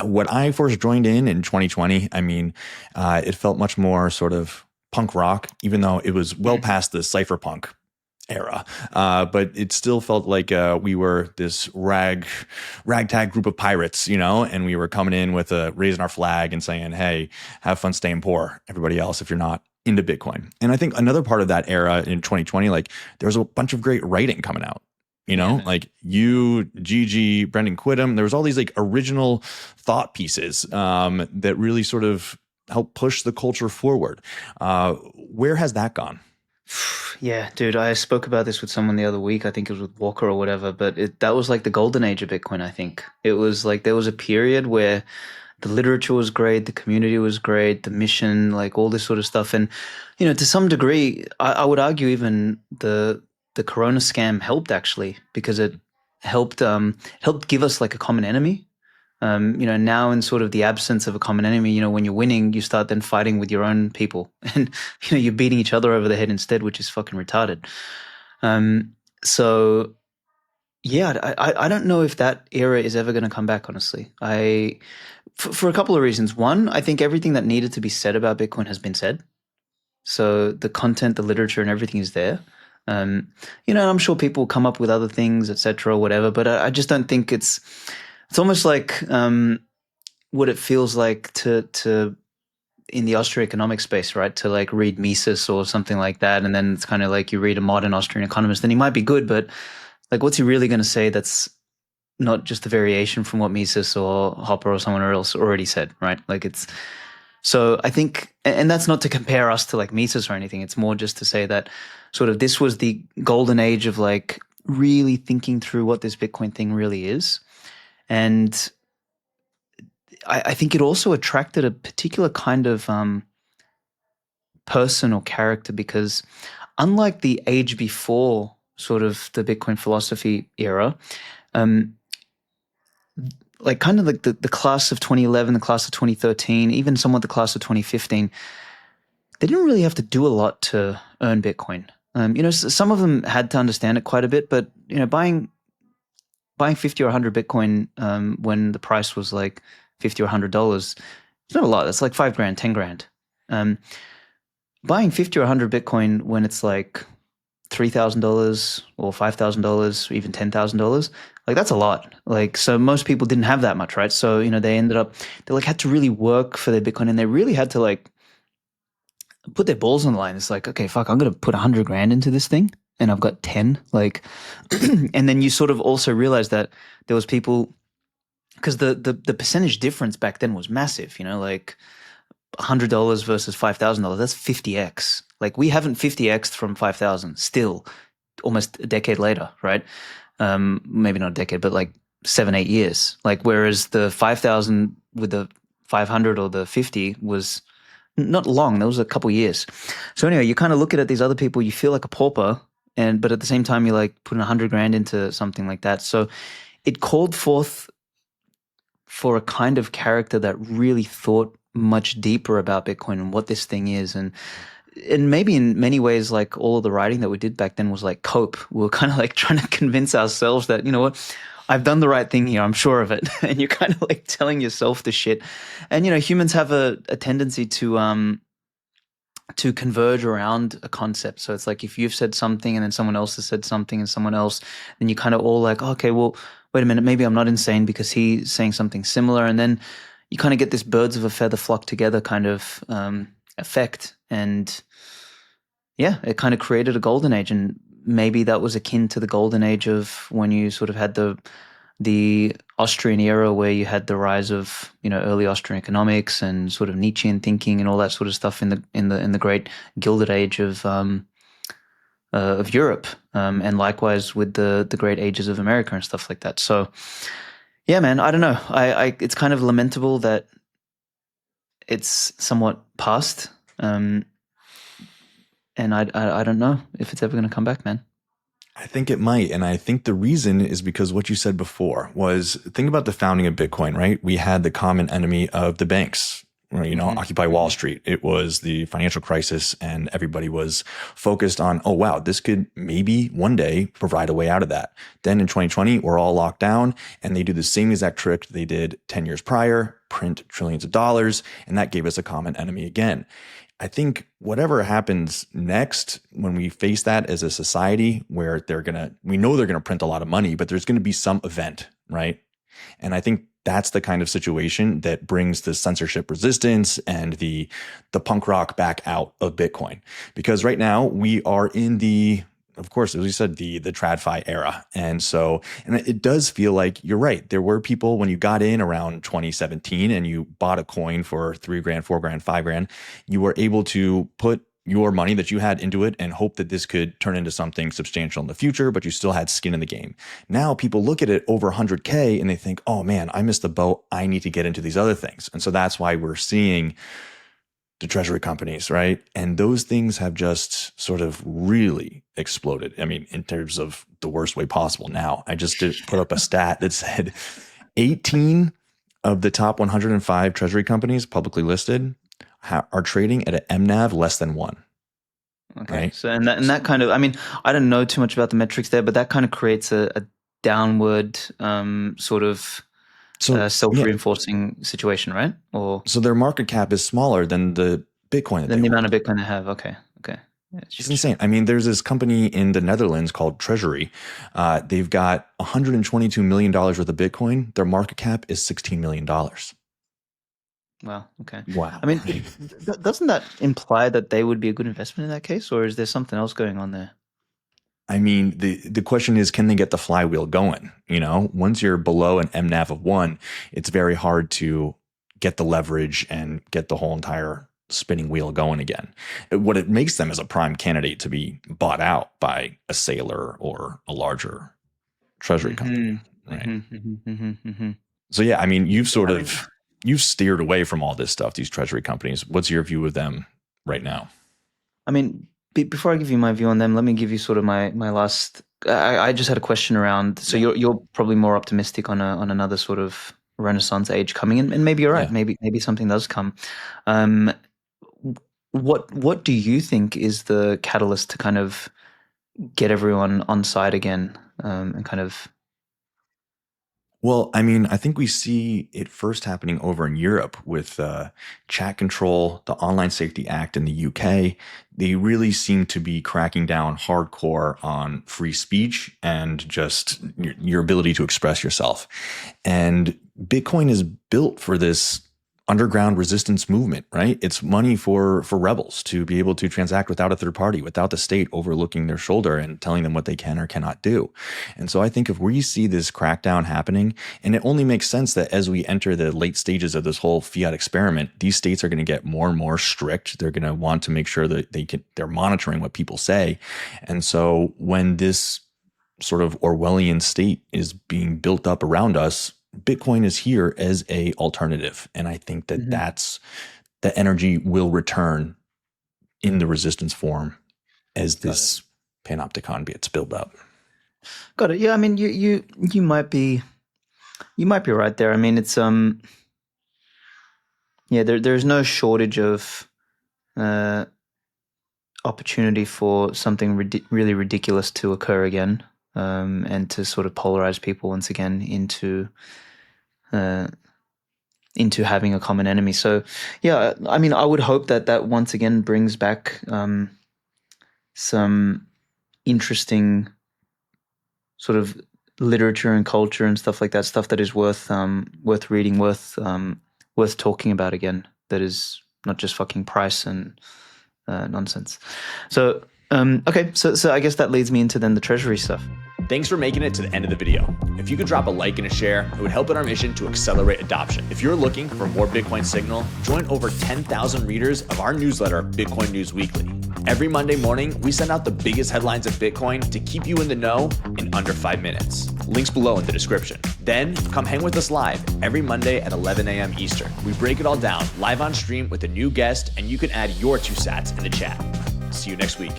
When I first joined in 2020, I mean, it felt much more sort of punk rock, even though it was well past the cypherpunk era. But it still felt like we were this ragtag group of pirates, you know, and we were coming in with raising our flag and saying, hey, have fun staying poor, everybody else, if you're not into Bitcoin. And I think another part of that era in 2020, like there was a bunch of great writing coming out. You know, like you, Gigi, Brendan Quittem, there was all these like original thought pieces that really sort of help push the culture forward. Where has that gone? Yeah, dude, I spoke about this with someone the other week. I think it was with Walker or whatever, but that was like the golden age of Bitcoin, I think. It was like there was a period where the literature was great, the community was great, the mission, like all this sort of stuff. And, to some degree, I would argue even the Corona scam helped actually because it helped give us like a common enemy. Now in sort of the absence of a common enemy, when you're winning, you start then fighting with your own people, and you're beating each other over the head instead, which is fucking retarded. So yeah, I don't know if that era is ever going to come back. Honestly, for a couple of reasons. One, I think everything that needed to be said about Bitcoin has been said. So the content, the literature, and everything is there. I'm sure people will come up with other things, etc., or whatever. But I just don't think it's almost like what it feels like to in the Austrian economic space, right? To like read Mises or something like that, and then it's kind of like you read a modern Austrian economist, and he might be good, but like, what's he really going to say that's not just a variation from what Mises or Hopper or someone else already said, right? Like it's so I think, and that's not to compare us to like Mises or anything. It's more just to say that sort of this was the golden age of like really thinking through what this Bitcoin thing really is. And I think it also attracted a particular kind of person or character because unlike the age before sort of the Bitcoin philosophy era, um, like kind of like the class of 2011, the class of 2013, even somewhat the class of 2015, they didn't really have to do a lot to earn Bitcoin. Some of them had to understand it quite a bit, but buying 50 or 100 Bitcoin when the price was like 50 or $100, it's not a lot. That's like 5 grand, 10 grand. Buying 50 or 100 Bitcoin when it's like $3,000 or $5,000, even $10,000, like that's a lot. Like, so most people didn't have that much, right? So, they like had to really work for their Bitcoin, and they really had to like put their balls on the line. It's like, okay, fuck, I'm going to put 100 grand into this thing and I've got 10, like, and then you sort of also realize that there was people, because the percentage difference back then was massive, like $100 versus $5,000, that's 50x. Like we haven't 50x from 5,000 still, almost a decade later, right? Maybe not a decade, but like 7-8 years. Like whereas the 5,000 with the 500 or the 50 was not long. That was a couple years. So anyway, you kind of look at these other people, you feel like a pauper, but at the same time, you're like putting 100 grand into something like that. So it called forth for a kind of character that really thought much deeper about Bitcoin and what this thing is. And maybe in many ways, like all of the writing that we did back then was like cope. We were kind of like trying to convince ourselves that, you know what, I've done the right thing here. I'm sure of it. And you're kind of like telling yourself the shit. And, humans have a tendency to converge around a concept. So it's like if you've said something and then someone else has said something and someone else, then you kind of all like, okay, well, wait a minute, maybe I'm not insane because he's saying something similar. And then you kind of get this birds of a feather flock together kind of effect. And yeah, it kind of created a golden age. And maybe that was akin to the golden age of when you sort of had the Austrian era where you had the rise of, early Austrian economics and sort of Nietzschean thinking and all that sort of stuff in the great Gilded Age of Europe, and likewise with the great ages of America and stuff like that. So yeah, man, I don't know. It's kind of lamentable that it's somewhat past, and I don't know if it's ever going to come back, man. I think it might. And I think the reason is because what you said before was, think about the founding of Bitcoin, right? We had the common enemy of the banks, Occupy Wall Street. It was the financial crisis, and everybody was focused on, oh, wow, this could maybe one day provide a way out of that. Then in 2020, we're all locked down, and they do the same exact trick they did 10 years prior, print trillions of dollars, and that gave us a common enemy again. I think whatever happens next, when we face that as a society where we know they're going to print a lot of money, but there's going to be some event, right? And I think that's the kind of situation that brings the censorship resistance and the punk rock back out of Bitcoin. Because right now we are in of course, as we said, the TradFi era. And it does feel like you're right. There were people when you got in around 2017 and you bought a coin for $3 grand, $4 grand, $5 grand, you were able to put your money that you had into it and hope that this could turn into something substantial in the future, but you still had skin in the game. Now people look at it over 100K and they think, oh man, I missed the boat. I need to get into these other things. And so that's why we're seeing the treasury companies, right? And those things have just sort of really exploded. I mean, in terms of the worst way possible. Now, I just did put up a stat that said 18 of the top 105 treasury companies publicly listed are trading at an MNAV less than 1. Okay. Right? So, and that kind of, I mean, I don't know too much about the metrics there, but that kind of creates a downward sort of self-reinforcing situation, right? So their market cap is smaller than the Bitcoin. Than the amount of Bitcoin they have. Okay. Yeah, it's insane. I mean, there's this company in the Netherlands called Treasury. They've got $122 million worth of Bitcoin. Their market cap is $16 million. Wow. Okay. Wow. I mean, doesn't that imply that they would be a good investment in that case, or is there something else going on there? I mean, the question is, can they get the flywheel going? Once you're below an MNAV of 1, it's very hard to get the leverage and get the whole entire spinning wheel going again. What it makes them is a prime candidate to be bought out by a sailor or a larger treasury company, right? So yeah, I mean, you've steered away from all this stuff, these treasury companies. What's your view of them right now? I mean, before I give you my view on them, let me give you sort of my last. I just had a question around. So you're probably more optimistic on another sort of Renaissance age coming in, and maybe you're right. Yeah. Maybe something does come. What do you think is the catalyst to kind of get everyone on side again, and kind of? Well, I mean, I think we see it first happening over in Europe with chat control, the Online Safety Act in the UK. They really seem to be cracking down hardcore on free speech and just your ability to express yourself. And Bitcoin is built for this underground resistance movement, right? It's money for rebels to be able to transact without a third party, without the state overlooking their shoulder and telling them what they can or cannot do. And so I think if we see this crackdown happening, and it only makes sense that as we enter the late stages of this whole fiat experiment, these states are going to get more and more strict. They're going to want to make sure that they're monitoring what people say. And so when this sort of Orwellian state is being built up around us, Bitcoin is here as a alternative. And I think that that's the energy will return in the resistance form as this panopticon gets built up. Got it. Yeah. I mean, you might be right there. I mean, it's, there's no shortage of, opportunity for something really ridiculous to occur again. And to sort of polarize people once again into having a common enemy. So, yeah, I mean, I would hope that once again brings back some interesting sort of literature and culture and stuff like that. Stuff that is worth reading, worth talking about again. That is not just fucking price and nonsense. So. Okay, so I guess that leads me into then the treasury stuff. Thanks for making it to the end of the video. If you could drop a like and a share, it would help in our mission to accelerate adoption. If you're looking for more Bitcoin signal, join over 10,000 readers of our newsletter, Bitcoin News Weekly. Every Monday morning, we send out the biggest headlines of Bitcoin to keep you in the know in under 5 minutes. Links below in the description. Then come hang with us live every Monday at 11 a.m. Eastern. We break it all down live on stream with a new guest, and you can add your 2 sats in the chat. See you next week.